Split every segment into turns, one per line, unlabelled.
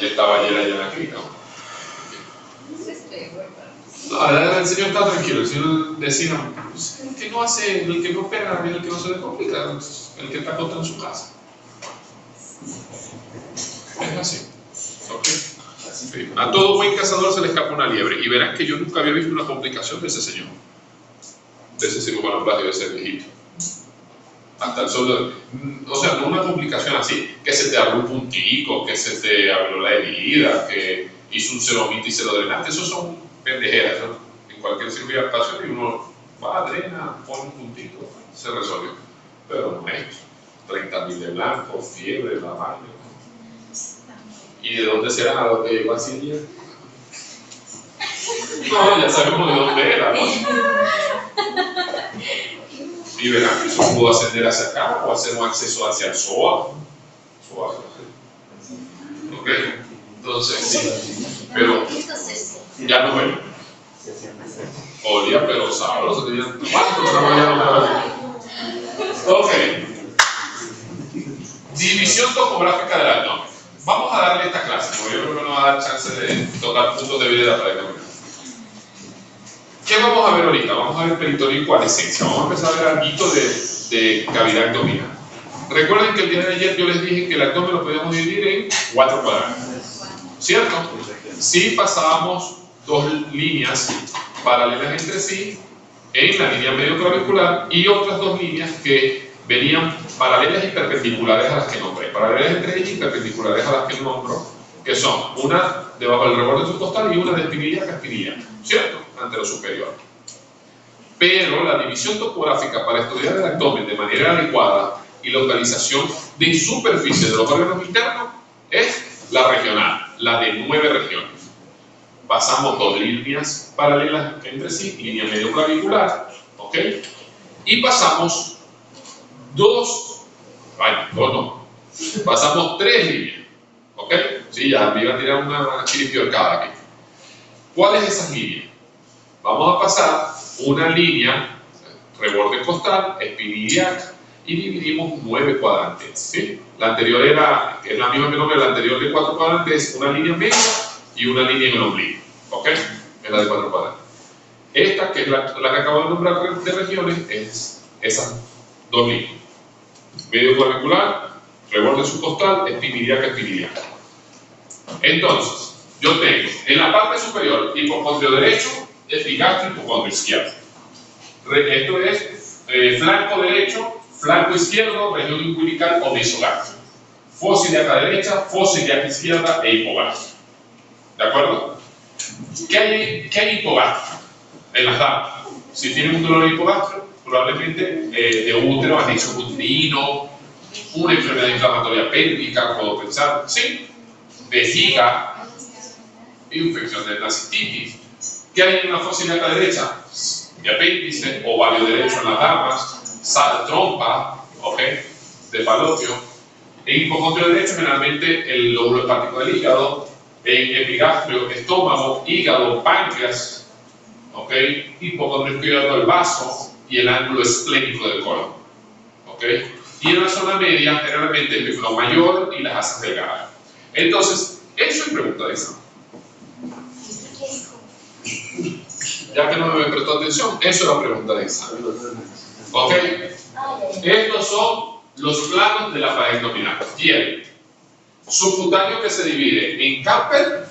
estaba llena de la clínica. No, el Señor está tranquilo, el Señor decía, pues, el que no hace, el que no opera, el que no se le complica, el que está acostado en su casa. Es así. Okay. A todo buen cazador se le escapa una liebre, y verás que yo nunca había visto una complicación de ese señor, de ese cirujano plástico, de ese viejito. Hasta el sol, o sea, no una complicación así, que se te abrió un puntico, que se te abrió la herida, que hizo un celomitis y celodrenante, eso son pendejeras, ¿no? En cualquier cirugía de pasión y uno va, drena, pone un puntito, se resolvió. Pero no es 30.000 de blanco, fiebre, la vaina. ¿Y de dónde será a lo que llegó así ayer? No, ya sabemos de dónde era, ¿no? Y verán que eso pudo ascender hacia acá o hacer un acceso hacia el SOA. ¿Ok? Entonces, sí. Pero ya no veo. Olía, pero sabroso. Ok. División topográfica del abdomen. Vamos a darle esta clase, porque yo creo que no va a dar chance de tocar puntos de vida para el abdomen. ¿Qué vamos a ver ahorita? Vamos a ver peritoneo y coalescencia. Vamos a empezar a ver algo de cavidad abdominal. Recuerden que el día de ayer yo les dije que el abdomen lo podíamos dividir en 4 cuadrantes. ¿Cierto? Si pasábamos 2 líneas paralelas entre sí en la línea medio clavicular y otras 2 líneas que venían paralelas y perpendiculares a las que nombré. Paralelas entre ellas y perpendiculares a las que nombro, que son una debajo del reborde subcostal y una de espinilla a espinilla. ¿Cierto? Antero superior. Pero la división topográfica para estudiar el abdomen de manera adecuada y localización de superficie de los órganos internos es la regional, la de 9 regiones. Pasamos 2 líneas paralelas entre sí, línea medio clavicular, ¿ok? Y pasamos pasamos 3 líneas, ¿ok? Sí, ya me iba a tirar una chiripiorcada aquí. ¿Cuáles esas líneas? Vamos a pasar una línea, reborde costal, espinilla, y dividimos 9 cuadrantes, ¿sí? La anterior es la misma que nombre, la anterior de 4 cuadrantes, una línea media y una línea en el ombligo, ¿ok? Es la de 4 cuadrantes. Esta, que es la que acabo de nombrar de regiones, es esas 2 líneas. Medio clavicular, reborde subcostal, espinilla, espinilla. Entonces, yo tengo en la parte superior hipocondrio derecho, epigastrio y hipocondrio izquierdo. Esto es flanco derecho, flanco izquierdo, región umbilical o mesogastrio. Fosa ilíaca derecha, fosa ilíaca izquierda e hipogastrio. ¿De acuerdo? ¿Qué hay hipogastrio? En las damas. Si tienen un dolor hipogastrio, probablemente de útero, anexo uterino, una enfermedad inflamatoria pélvica, puedo pensar, ¿sí? Vejiga, infección de la cistitis. ¿Qué hay en la fosa ilíaca derecha? De apéndice, ovario derecho en las damas, trompa, ¿ok? De falopio. En hipocondrio derecho, generalmente el lóbulo hepático del hígado. En epigastrio, estómago, hígado, páncreas, ¿ok? Hipocondrio izquierdo, el vaso y el ángulo esplénico del colon, ¿ok? Y en la zona media, generalmente el pífano mayor y las asas delgadas. Entonces, eso es pregunta de examen. Ya que no me prestó atención, eso es la pregunta de examen. ¿Ok? Estos son los planos de la pared abdominal. Piel. Subcutáneo que se divide en camper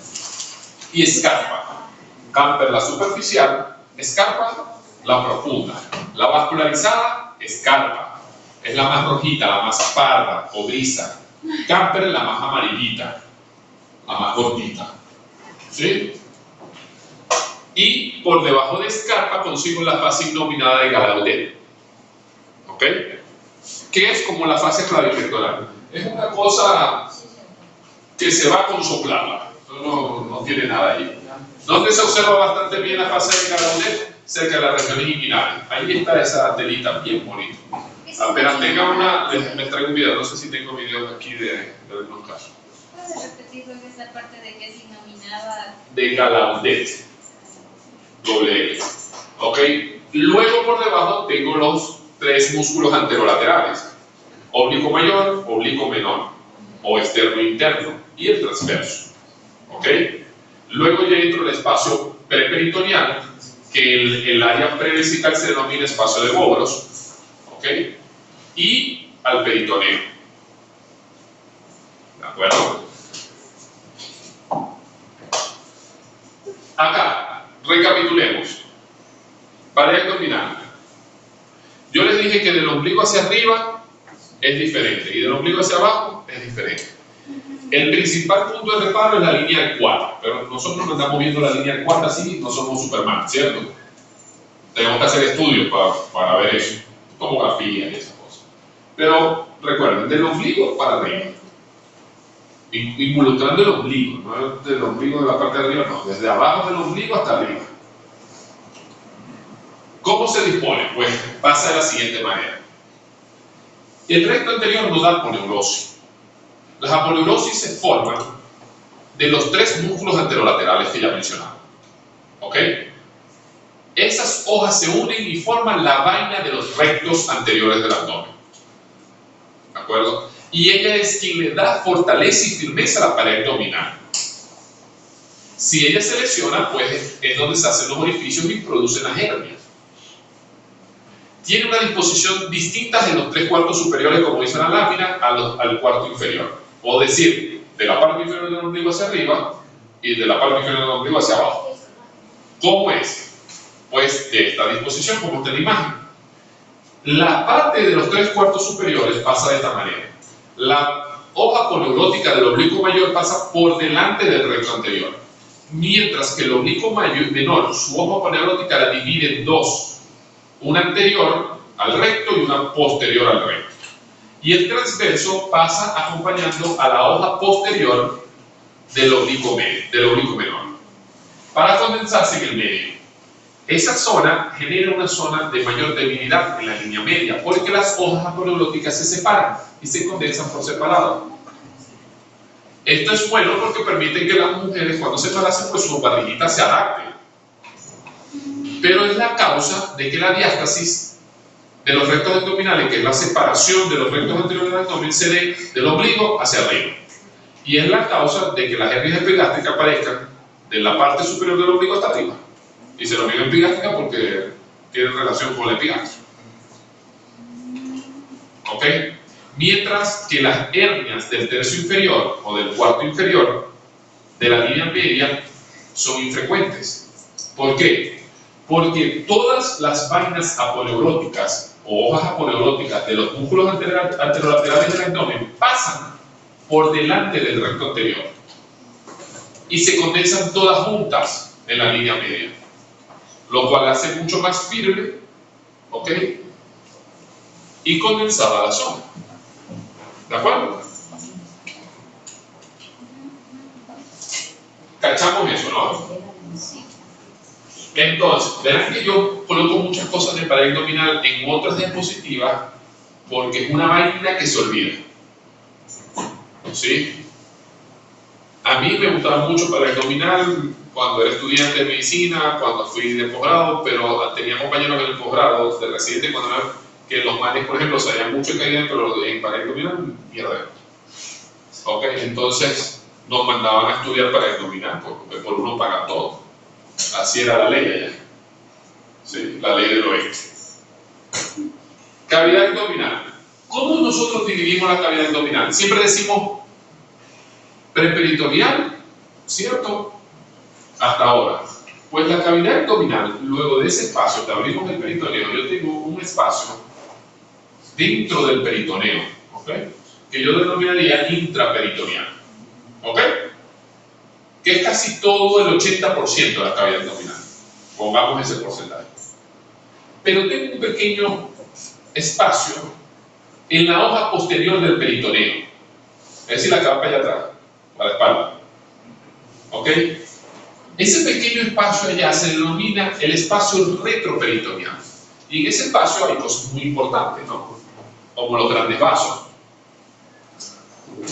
y escarpa. Camper la superficial, escarpa la profunda. La vascularizada, escarpa. Es la más rojita, la más parda, cobriza. Camper la más amarillita, la más gordita. ¿Sí? Y por debajo de escarpa consigo la fase innominada de Gallaudet. ¿Ok? Que es como la fase clavipectoral. Es una cosa que se va con soplarla. No tiene nada ahí. ¿Dónde se observa bastante bien la fase de Gallaudet? Cerca de las regiones inguinales. Ahí está esa telita bien bonita. Apenas tenga una, les traigo un video. No sé si tengo videos aquí de algunos casos.
¿Puedes repetir esa parte de que es innominada?
De Gallaudet. Doble L. ¿Ok? Luego por debajo tengo los 3 músculos anterolaterales. Oblicuo mayor, oblicuo menor. o externo interno, y el transverso. ¿Ok? Luego ya entro el espacio preperitoneal, que el área prevesical se denomina espacio de Bóvaros, ¿ok? Y al peritoneo. ¿De acuerdo? Acá, recapitulemos. Pared abdominal. Yo les dije que del ombligo hacia arriba es diferente y del ombligo hacia abajo es diferente. El principal punto de reparo es la línea del 4, pero nosotros no andamos viendo la línea del 4 así, no somos Superman, ¿cierto? Tenemos que hacer estudios para ver eso, tomografía y esas cosas. Pero recuerden, del ombligo para arriba, involucrando el ombligo, no del ombligo de la parte de arriba, no, desde abajo del ombligo hasta arriba. ¿Cómo se dispone? Pues pasa de la siguiente manera. El recto anterior nos da aponeurosis. Las aponeurosis se forman de los 3 músculos anterolaterales que ya mencionamos. ¿Ok? Esas hojas se unen y forman la vaina de los rectos anteriores del abdomen. ¿De acuerdo? Y ella es quien le da fortaleza y firmeza a la pared abdominal. Si ella se lesiona, pues es donde se hacen los orificios y producen las hernias. Tiene una disposición distinta en los 3 cuartos superiores, como dice la lámina, al cuarto inferior. O decir, de la parte inferior del ombligo hacia arriba y de la parte inferior del ombligo hacia abajo. ¿Cómo es? Pues de esta disposición, como está en la imagen. La parte de los 3 cuartos superiores pasa de esta manera. La hoja aponeurótica del oblicuo mayor pasa por delante del recto anterior, mientras que el oblicuo menor, su hoja aponeurótica la divide en 2, una anterior al recto y una posterior al recto. Y el transverso pasa acompañando a la hoja posterior del oblicuo menor, para condensarse en el medio. Esa zona genera una zona de mayor debilidad en la línea media, porque las hojas aponeuróticas se separan y se condensan por separado. Esto es bueno porque permite que las mujeres, cuando se embaracen, pues su barriguita se adapte. Pero es la causa de que la diástasis de los rectos abdominales, que es la separación de los rectos anteriores del abdomen, se dé del ombligo hacia arriba. Y es la causa de que las hernias epigásticas aparezcan de la parte superior del ombligo hasta arriba. Y se denomina epigástica porque tiene relación con la epigastria. ¿Ok? Mientras que las hernias del tercio inferior o del cuarto inferior de la línea media son infrecuentes. ¿Por qué? Porque todas las vainas aponeuróticas o hojas aponeuróticas de los músculos anterolaterales del abdomen pasan por delante del recto anterior y se condensan todas juntas en la línea media, lo cual hace mucho más firme, ¿ok? Y condensada la zona. ¿De acuerdo? ¿Cachamos eso, no? Entonces, verán que yo coloco muchas cosas de pared abdominal en otras diapositivas porque es una vaina que se olvida. ¿Sí? A mí me gustaba mucho pared abdominal cuando era estudiante de medicina, cuando fui de posgrado, pero tenía compañeros en el posgrado de residente cuando era, que los manes, por ejemplo, sabían mucho en caída, pero en pared abdominal, mierda. Ok, entonces nos mandaban a estudiar pared abdominal porque por uno paga todo. Así era la ley allá. Sí, la ley del oeste. Cavidad abdominal. ¿Cómo nosotros dividimos la cavidad abdominal? Siempre decimos preperitoneal, ¿cierto? Hasta ahora. Pues la cavidad abdominal, luego de ese espacio que abrimos el peritoneo, yo tengo un espacio dentro del peritoneo, ¿ok? Que yo denominaría intraperitoneal, ¿ok? Que es casi todo el 80% de la cavidad abdominal. Pongamos ese porcentaje. Pero tengo un pequeño espacio en la hoja posterior del peritoneo. Es decir, la que va para allá atrás, para la espalda. ¿Ok? Ese pequeño espacio allá se denomina el espacio retroperitoneal. Y en ese espacio hay cosas muy importantes, ¿no? Como los grandes vasos.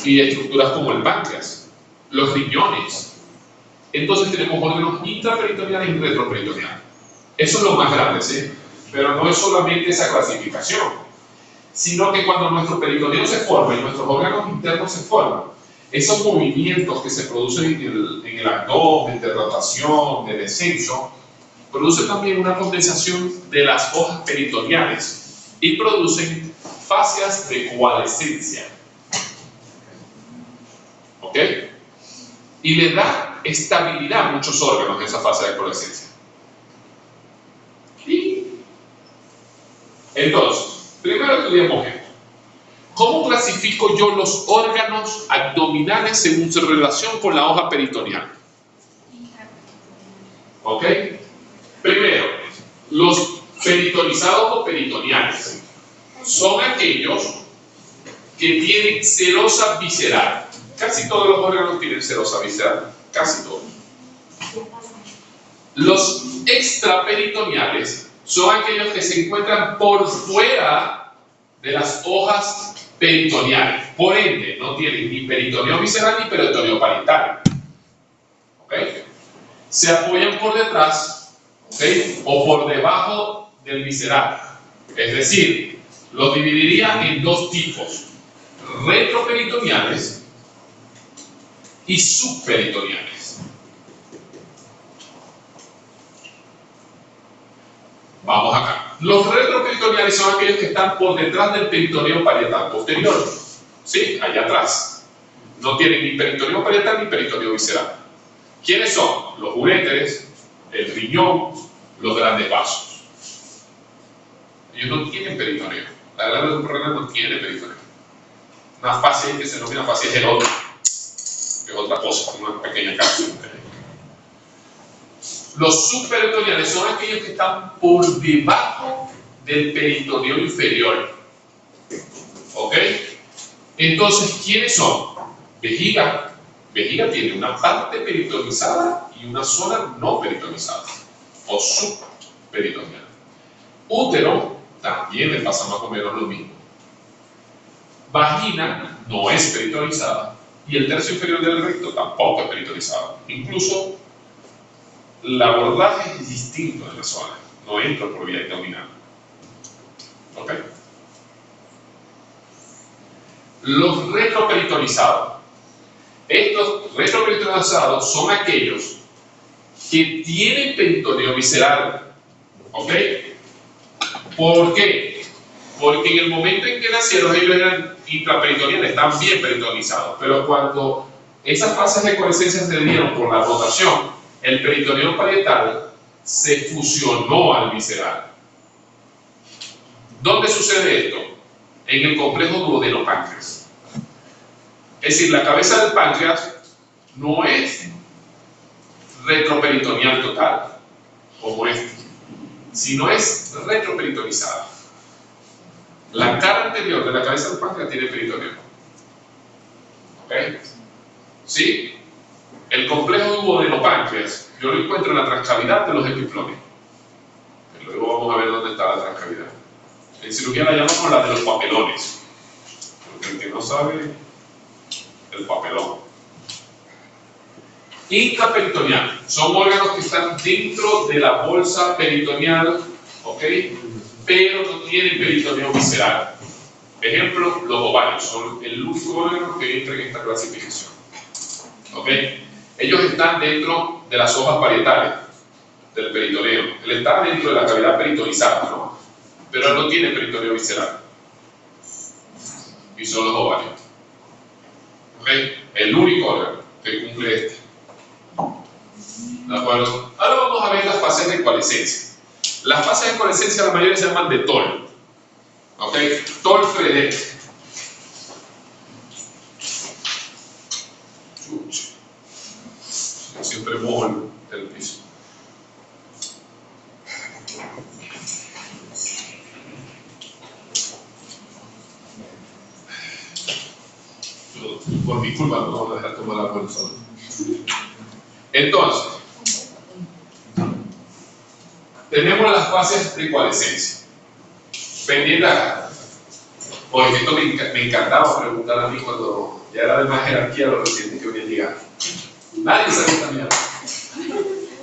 Y estructuras como el páncreas, los riñones. Entonces tenemos órganos intraperitoneales y retroperitoneales. Eso es lo más grande, ¿sí? Pero no es solamente esa clasificación, sino que cuando nuestro peritoneo se forma y nuestros órganos internos se forman, esos movimientos que se producen en el abdomen, de rotación, de descenso, producen también una condensación de las hojas peritoneales y producen fascias de coalescencia. ¿Ok? Y le da estabilidad a muchos órganos esa fase de coalescencia. Y entonces, primero estudiamos esto. ¿Cómo clasifico yo los órganos abdominales según su relación con la hoja peritoneal? ¿Ok? Primero, los peritonizados o peritoneales son aquellos que tienen serosa visceral. Casi todos los órganos tienen serosa visceral, casi todos. Los extraperitoneales son aquellos que se encuentran por fuera de las hojas peritoneales. Por ende, no tienen ni peritoneo visceral ni peritoneo parietal. ¿Ok? Se apoyan por detrás, ¿ok?, o por debajo del visceral. Es decir, los dividiría en dos tipos: retroperitoneales y subperitoneales. Vamos acá. Los retroperitoneales son aquellos que están por detrás del peritoneo parietal posterior. ¿Sí? Allá atrás. No tienen ni peritoneo parietal ni peritoneo visceral. ¿Quiénes son? Los uréteres, el riñón, los grandes vasos. Ellos no tienen peritoneo. La glándula suprarrenal no tiene peritoneo. Una fase que se denomina fase gelótica, que es otra cosa, una pequeña cápsula. Los subperitoneales son aquellos que están por debajo del peritoneo inferior. ¿Ok? Entonces, ¿quiénes son? Vejiga. Vejiga tiene una parte peritonizada y una zona no peritonizada, o subperitoneal. Útero también le pasa más o menos lo mismo. Vagina no es peritonizada y el tercio inferior del recto tampoco es peritonizado. Incluso el abordaje es distinto en la zona, no entra por vía abdominal. ¿Ok? Los retroperitonizados. Estos retroperitonizados son aquellos que tienen peritoneo visceral. ¿Ok? ¿Por qué? Porque en el momento en que nacieron ellos eran intraperitoneales, están bien peritonizados, pero cuando esas fases de coalescencia se dieron por la rotación, el peritoneo parietal se fusionó al visceral. ¿Dónde sucede esto? En el complejo duodenopáncreas. Es decir, la cabeza del páncreas no es retroperitoneal total, como este, sino es retroperitonizada. La cara anterior de la cabeza del páncreas tiene peritoneo. ¿Ok? ¿Sí? El complejo duodenopáncreas yo lo encuentro en la transcavidad de los epiplones. Luego vamos a ver dónde está la transcavidad. En cirugía la llamamos la de los papelones. Porque el que no sabe, el papelón. Intraperitoneal. Son órganos que están dentro de la bolsa peritoneal, ¿ok?, pero no tienen peritoneo visceral. Ejemplo, los ovarios son el único órgano que entra en esta clasificación. ¿Ok? Ellos están dentro de las hojas parietales del peritoneo. Él está dentro de la cavidad peritonizada, ¿no?, pero no tiene peritoneo visceral. Y son los ovarios. ¿Ok? El único órgano que cumple este. ¿De acuerdo? Ahora vamos a ver las fases de coalescencia. Las fases de coalescencia la mayoría se llaman de Toll. ¿Ok? Toll-Fredette. Yo siempre mojo el piso. Por mi culpa no vamos a dejar tomar agua el sol. Entonces, tenemos las fases de coalescencia. Pendiente acá. Porque esto me encantaba preguntar a mí cuando ya era de más jerarquía los residentes que venían llegando. Nadie sabe esta mierda.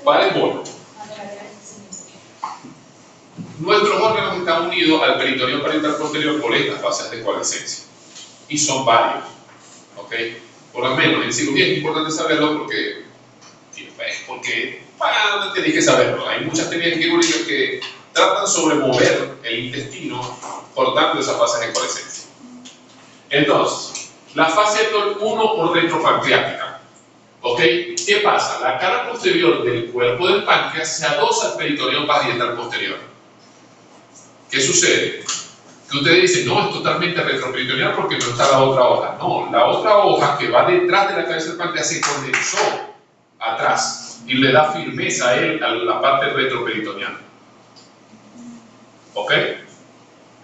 Para el bono. Nuestros órganos están unidos al peritoneo parietal posterior por estas fascias de coalescencia. Y son varios. ¿Ok? Por lo menos en cirugía es importante saberlo porque tenéis que saberlo. Hay muchas técnicas quirúrgicas que tratan sobre mover el intestino cortando esas fascias de coalescencia. Entonces, la fascia de TOL 1 o retropancreática. ¿Ok? ¿Qué pasa? La cara posterior del cuerpo del páncreas se adosa al peritoneo parietal posterior. ¿Qué sucede? Que ustedes dicen, no, es totalmente retroperitoneal porque no está la otra hoja. No, la otra hoja que va detrás de la cabeza del páncreas se condensó atrás y le da firmeza a él, a la parte retroperitoneal. ¿Ok?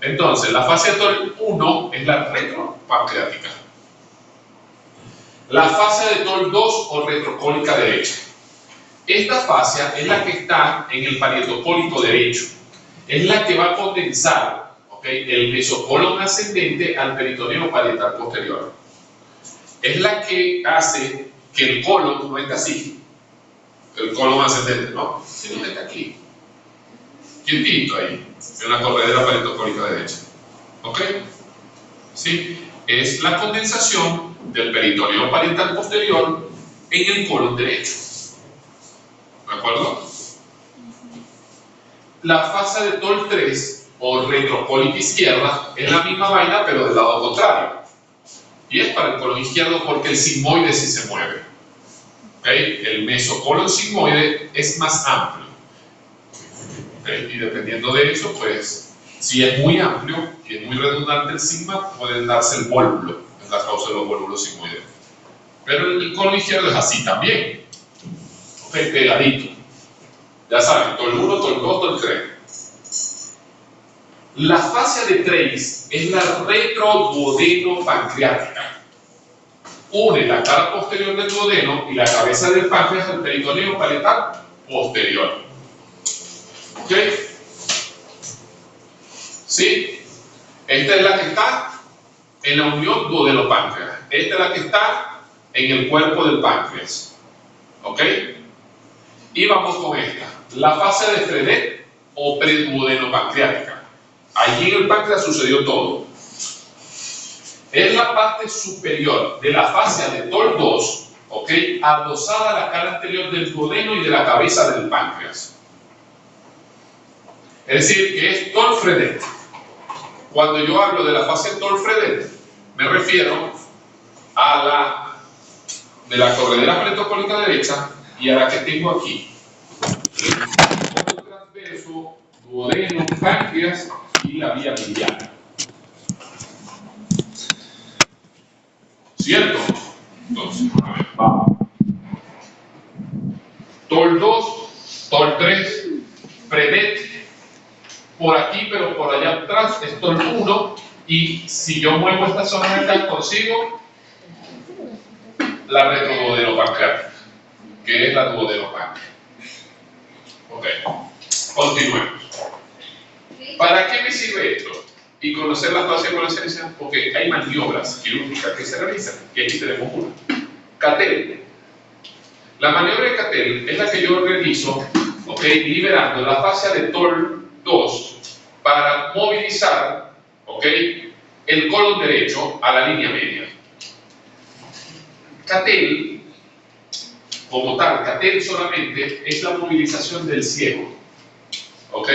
Entonces, la fascia de TOL 1 es la retropancreática. La fascia de TOL 2 o retrocólica derecha. Esta fascia es la que está en el parietocólico derecho. Es la que va a condensar, ¿okay?, el mesocolon ascendente al peritoneo parietal posterior. Es la que hace que el colon no esté así, el colon ascendente, ¿no? Sino que está aquí, quietito ahí, en la corredera parietocólica derecha. ¿Ok? ¿Sí? Es la condensación del peritoneo parietal posterior en el colon derecho. ¿De acuerdo? La fascia de TOL 3 o retrocólica izquierda es la misma vaina pero del lado contrario. Y es para el colon izquierdo porque el sigmoide sí se mueve. ¿Okay? El mesocolon sigmoide es más amplio. ¿Okay? Y dependiendo de eso, pues, si es muy amplio y es muy redundante el sigma, puede darse el vólvulo, es la causa de los vólvulos sigmoides. Pero el colon izquierdo es así también. ¿Ok? Pegadito. Ya saben, TOL 1, TOL 2, TOL 3. La fascia de Treis es la retroduodeno-pancreática. Une la cara posterior del duodeno y la cabeza del páncreas al peritoneo parietal posterior. ¿Ok? ¿Sí? Esta es la que está en la unión duodeno-páncreas. Esta es la que está en el cuerpo del páncreas. ¿Ok? Y vamos con esta. La fascia de Fredet o preduodeno-pancreática. Allí en el páncreas sucedió todo. Es la parte superior de la fascia de TOL 2, ¿ok?, adosada a la cara anterior del duodeno y de la cabeza del páncreas. Es decir, que es TOL Fredet. Cuando yo hablo de la fascia de TOL Fredet, me refiero a la de la corredera parietocólica derecha y a la que tengo aquí. El transverso, duodeno, páncreas y la vía biliar. ¿Cierto? Entonces, a ver, vamos. TOL 2, TOL 3, Fredet, por aquí, pero por allá atrás es TOL 1, y si yo muevo esta zona de acá, consigo la retroduodenopancreática, que es la duodenopancreas. Ok, continuemos. ¿Para qué me sirve esto? Y conocer la fascia de coalescencia, porque hay maniobras quirúrgicas que se realizan, y aquí tenemos una. Catel. La maniobra de Catel es la que yo realizo, ¿ok?, liberando la fascia de TOL 2 para movilizar, ¿ok?, el colon derecho a la línea media. Catel, como tal, Catel solamente es la movilización del ciego, ¿ok?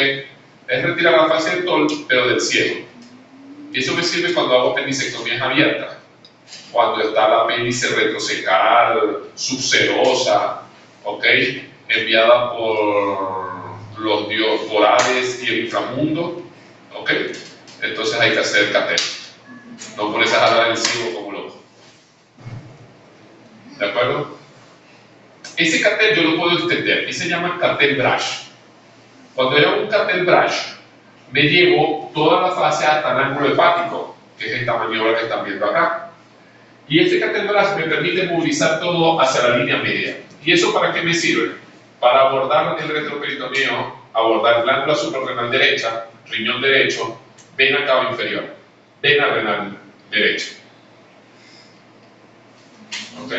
Es retirar la fascia de TOL, pero del ciego. Y eso me sirve cuando hago apendicectomías abiertas, cuando está la apéndice retrocecal, subserosa, ¿ok?, enviada por los dioscorales y el inframundo, ¿ok? Entonces hay que hacer Catel. No pones a jalar el ciego como loco. ¿De acuerdo? Ese Catel yo lo puedo extender y se llama Catel brush. Cuando yo hago un Catel brush, me llevo toda la fascia hasta el ángulo hepático, que es esta maniobra que están viendo acá. Y este Catel brush me permite movilizar todo hacia la línea media. ¿Y eso para qué me sirve? Para abordar el retroperitoneo, abordar glándula suprarrenal derecha, riñón derecho, vena cava inferior, vena renal derecha. ¿Ok?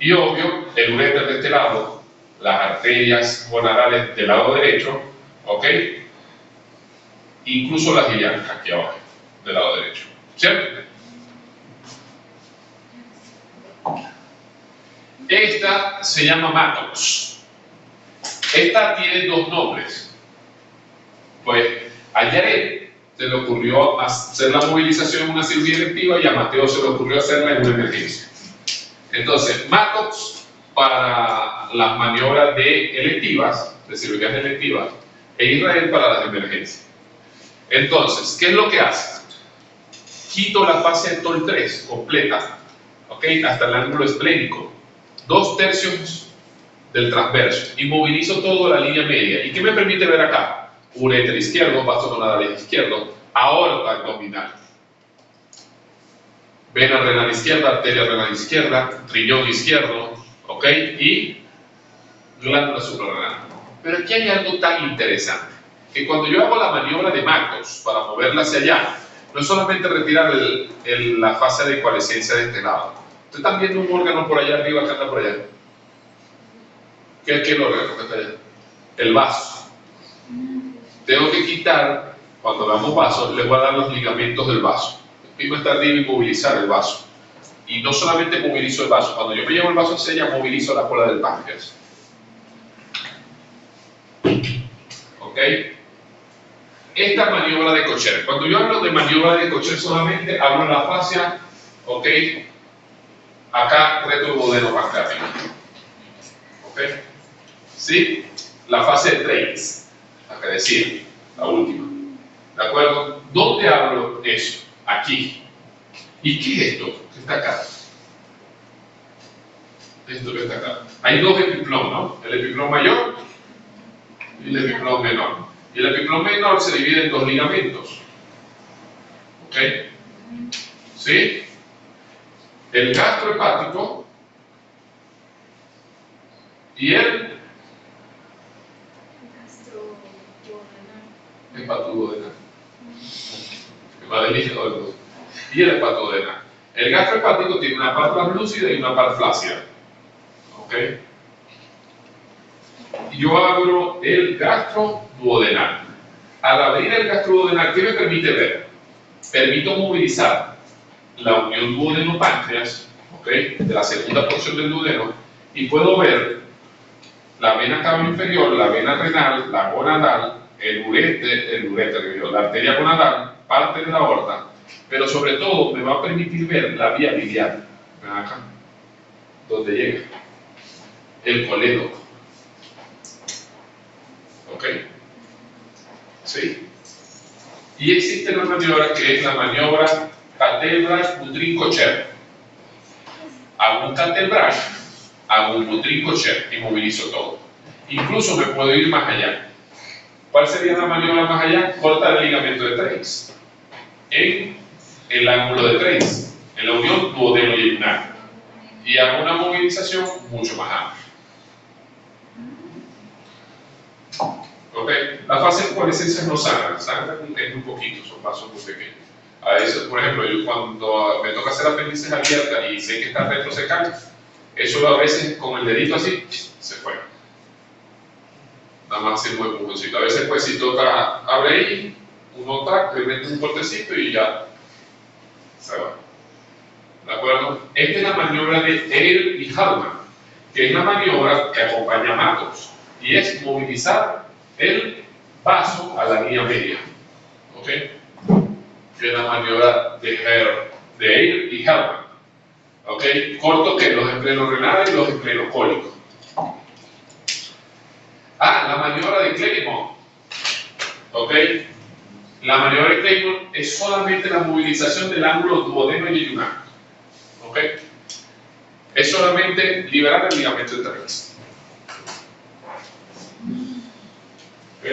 Y obvio, el uréter de este lado, las arterias gonadales del lado derecho, ¿Ok? Incluso las ilíacas aquí abajo, del lado derecho. ¿Cierto? Esta se llama Mattox. Esta tiene dos nombres. Pues a Yaret se le ocurrió hacer la movilización en una cirugía electiva y a Mateo se le ocurrió hacerla en una emergencia. Entonces, Mattox para las maniobras electivas, de cirugías electivas, e Israel para las emergencias. Entonces, ¿qué es lo que hace? Quito la fase de TOL 3 completa, ¿ok? Hasta el ángulo esplénico, 2/3 del transverso, y movilizo toda la línea media. ¿Y qué me permite ver acá? Uréter izquierdo, vaso gonadal izquierdo, aorta abdominal, vena renal izquierda, arteria renal izquierda, riñón izquierdo, ¿ok? Y glándula suprarrenal. Pero aquí hay algo tan interesante, que cuando yo hago la maniobra de Mattox para moverla hacia allá, no es solamente retirar la fase de ecualescencia de este lado. Ustedes están viendo un órgano por allá arriba que anda por allá. ¿Qué es el órgano que está allá? El vaso. Tengo que quitar, cuando damos vaso, les voy a dar los ligamentos del vaso. Tengo que estar arriba y movilizar el vaso. Y no solamente movilizo el vaso, cuando yo me llevo el vaso hacia allá, movilizo la cola del páncreas. ¿Ok? Esta maniobra de Kocher. Cuando yo hablo de maniobra de Kocher solamente hablo de la fascia, ¿ok? Acá retroduodenopancreático. ¿Ok? ¿Sí? La fase de Trains, la que decía, la última. ¿De acuerdo? ¿Dónde hablo eso? Aquí. ¿Y qué es esto que está acá? Esto que está acá. Hay dos epiplom, ¿no? El epiplom mayor y el epiplom menor. Y el epiplom menor se divide en dos ligamentos. ¿Ok? ¿Sí? El gastrohepático y el hepatoduodenal. Y el hepatoduodenal. El gastrohepático tiene una parte translúcida y una parte flácida. ¿Ok? Y yo abro el gastroduodenal. Al abrir el gastroduodenal, ¿qué me permite ver? Permito movilizar la unión duodeno-páncreas, ¿ok? De la segunda porción del duodeno, y puedo ver la vena cava inferior, la vena renal, la gonadal, el uréter, la arteria gonadal, parte de la aorta, pero sobre todo me va a permitir ver la vía biliar, ven acá, donde llega, el colédoco. ¿Ok? ¿Sí? Y existe una maniobra que es la maniobra Cathedral-Boudrin-Kocher. Hago un Cathedral, hago un Boudrin-Kocher y movilizo todo. Incluso me puedo ir más allá. ¿Cuál sería la maniobra más allá? Cortar el ligamento de Treis en el ángulo de Treis, en la unión duodeno-yeyunar. Y hago una movilización mucho más amplia. ¿Ok? Las fases de ecualescencia no sangran un poquito, son pasos muy pequeños. A veces, por ejemplo, yo cuando me toca hacer apéndices abiertas y sé que está retrosecal, eso a veces con el dedito así, se fue. Nada más haciendo un empujoncito. A veces, pues, si toca, abre ahí, uno tac, le mete un cortecito y ya se va. ¿De acuerdo? Esta es la maniobra de Eyre y Hallman, que es la maniobra que acompaña a Mattox, y es movilizar el vaso a la línea media. ¿Ok? Que es la maniobra de Eyre y Hallman. ¿Ok? Corto que los emplenos renales y los emplenos cólicos. La maniobra de Clermont. ¿Ok? La maniobra de Clermont es solamente la movilización del ángulo duodeno-yeyunar. ¿Ok? Es solamente liberar el ligamento de Treis. ¿Ok?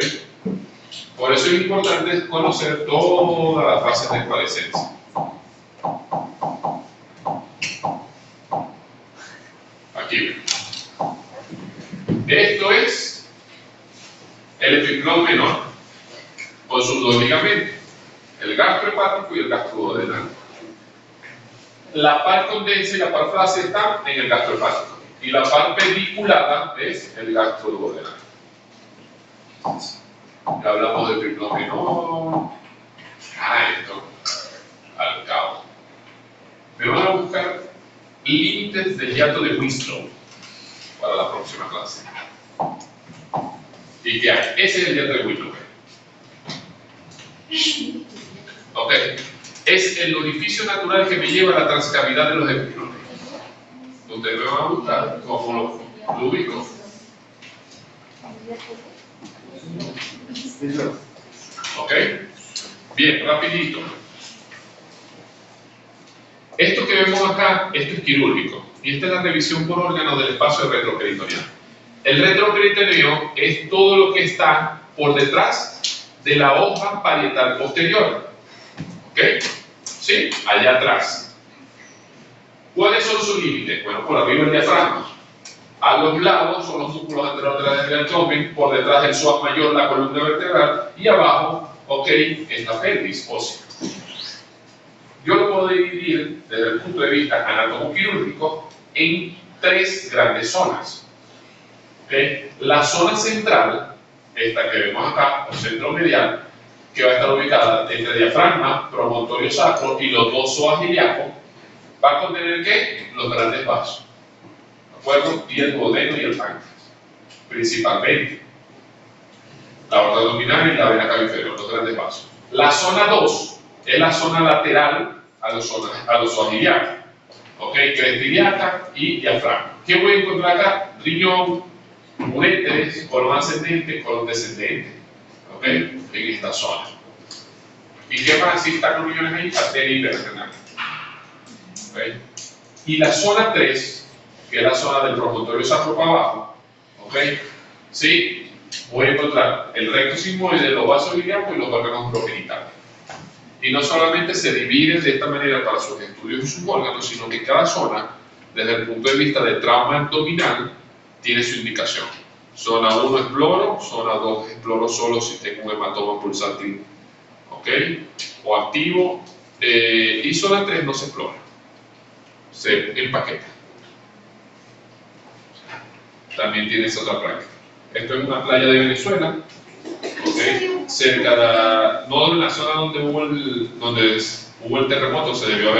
Por eso es importante conocer todas las fases de ecualescencia. Aquí. Esto es el epiplom menor con sus dos ligamentos, el gastrohepático y el gastroduodenal. La par condensa y la par flácida están en el gastrohepático y la par pediculada es el gastroduodenal. Ya hablamos de triplogenol. Esto, al cabo. Me van a buscar límites del hiato de Winslow para la próxima clase. ¿Y qué hay? Ese es el hiato de Winslow. Ok. Es el orificio natural que me lleva a la transcavidad de los epilones. Ustedes me van a buscar cómo lo ubico. Ok. Bien, rapidito. Esto que vemos acá, esto es quirúrgico. Y esta es la revisión por órgano del espacio retroperitoneal. El retroperitoneum es todo lo que está por detrás de la hoja parietal posterior. ¿Ok? ¿Sí? Allá atrás. ¿Cuáles son sus límites? Bueno, por arriba el diafragma. A los lados son los músculos anterolaterales del abdomen, por detrás del psoas mayor, la columna vertebral, y abajo, ok, es la pelvis ósea. Yo lo puedo dividir desde el punto de vista anatomoquirúrgico en tres grandes zonas. ¿Okay? La zona central, esta que vemos acá, o centro medial, que va a estar ubicada entre diafragma, promontorio sacro y los dos psoas ilíacos, va a contener ¿qué? Los grandes vasos. ¿De acuerdo? Y el duodeno y el páncreas, principalmente. La aorta abdominal y la vena cava inferior, los grandes vasos. La zona 2 es la zona lateral a los psoas ilíacos. ¿Ok? Cresta ilíaca y diafragma. ¿Qué voy a encontrar acá? Riñón, uréteres, colon ascendente, colon descendente. ¿Ok? En esta zona. ¿Y qué más si están los riñones ahí? Arteria hiperrenal. ¿Ok? Y la zona 3, que es la zona del promontorio sacro para abajo, ¿ok? Sí, voy a encontrar el recto sigmoide, los vasos ilíacos y los órganos progenitales. Y no solamente se dividen de esta manera para sus estudios y sus órganos, sino que cada zona, desde el punto de vista del trauma abdominal, tiene su indicación. Zona 1 exploro, zona 2 exploro solo si tengo un hematoma pulsátil, ¿ok? O activo, y zona 3 no se explora, se empaqueta. También tiene esa otra práctica. Esto es una playa de Venezuela, ¿okay? Cerca de, no en la zona donde hubo el terremoto, se debió haber